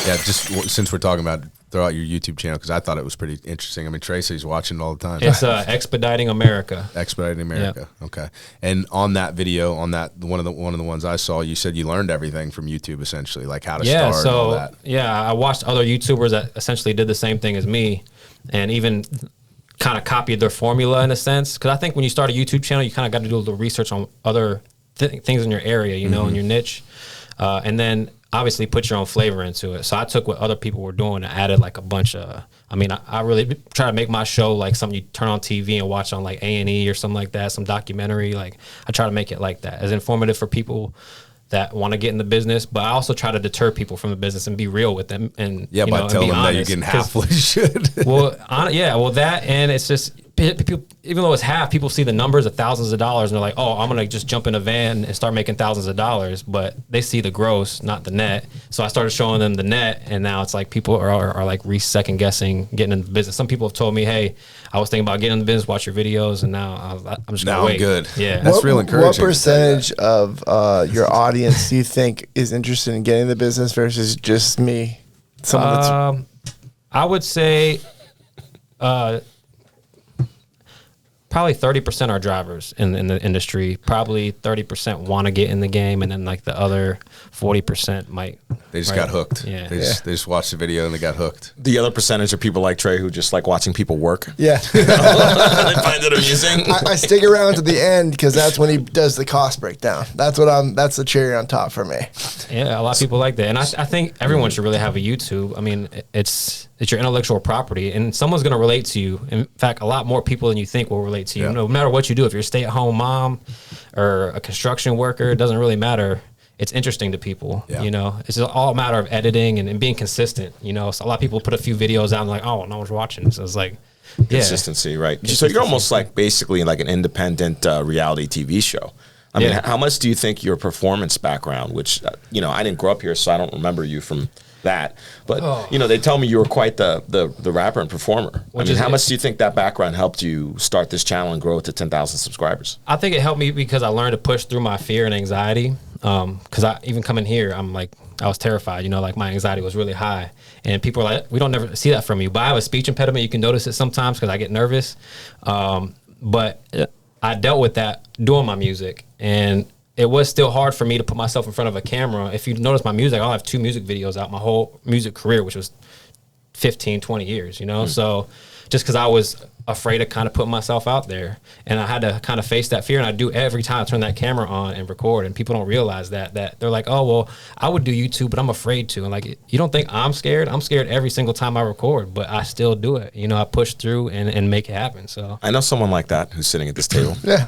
Yeah, just since we're talking about throw out your YouTube channel, because I thought it was pretty interesting. I mean, Trey says he's watching it all the time. It's Expediting America. Expediting America. Yep. Okay. And on that video, on that one of the ones I saw, you said you learned everything from YouTube, essentially, like how to start and all that. Yeah, I watched other YouTubers that essentially did the same thing as me, and even kind of copied their formula in a sense. Because I think when you start a YouTube channel, you kind of got to do a little research on other things in your area, you know, in your niche, and then obviously put your own flavor into it. So I took what other people were doing and added like a bunch of, I really try to make my show like something you turn on TV and watch on like A&E or something like that, some documentary. Like I try to make it like that, as informative for people that want to get in the business, but I also try to deter people from the business and be real with them. And yeah, by telling them that you're getting half what you should. Well, that, and it's just, people, even though it's half, people see the numbers of thousands of dollars and they're like, oh, I'm going to just jump in a van and start making thousands of dollars. But they see the gross, not the net. So I started showing them the net, and now it's like people are like second guessing getting in the business. Some people have told me, hey, I was thinking about getting in the business, watch your videos, and now I'm just going to wait. Now I'm good. Yeah. That's real encouraging. What percentage of your audience do you think is interested in getting in the business versus just me? I would say probably 30% are drivers in the industry. Probably 30% want to get in the game, and then like the other 40% might. They just got hooked. Yeah. They just watched the video and they got hooked. The other percentage are people like Trey who just like watching people work. Yeah. They find it amusing. I stick around to the end because that's when he does the cost breakdown. That's the cherry on top for me. Yeah, a lot of people like that. And I think everyone should really have a YouTube. I mean, it's your intellectual property, and someone's going to relate to you. In fact, a lot more people than you think will relate to you. Yeah. No matter what you do, if you're a stay-at-home mom or a construction worker, it doesn't really matter. It's interesting to people, Yeah. you know. It's just all a matter of editing and being consistent, you know. So a lot of people put a few videos out and like, oh, no one's watching. So it's like, consistency, right? So you're almost like basically like an independent reality TV show. I mean, how much do you think your performance background, which, I didn't grow up here, so I don't remember you from that, but they tell me you were quite the rapper and performer. How much do you think that background helped you start this channel and grow it to 10,000 subscribers? I think it helped me because I learned to push through my fear and anxiety. Because I even coming here, I was terrified. Like my anxiety was really high, and people are like, "We don't never see that from you." But I have a speech impediment. You can notice it sometimes because I get nervous. But I dealt with that doing my music, and it was still hard for me to put myself in front of a camera. If you notice my music, I'll have 2 music videos out my whole music career, which was 15, 20 years, So just because I was afraid of kind of putting myself out there, and I had to kind of face that fear, and I do every time I turn that camera on and record, and people don't realize that they're like, oh, well, I would do YouTube, but I'm afraid to. And like, you don't think I'm scared? I'm scared every single time I record, but I still do it. I push through and make it happen. So I know someone like that who's sitting at this table. Yeah.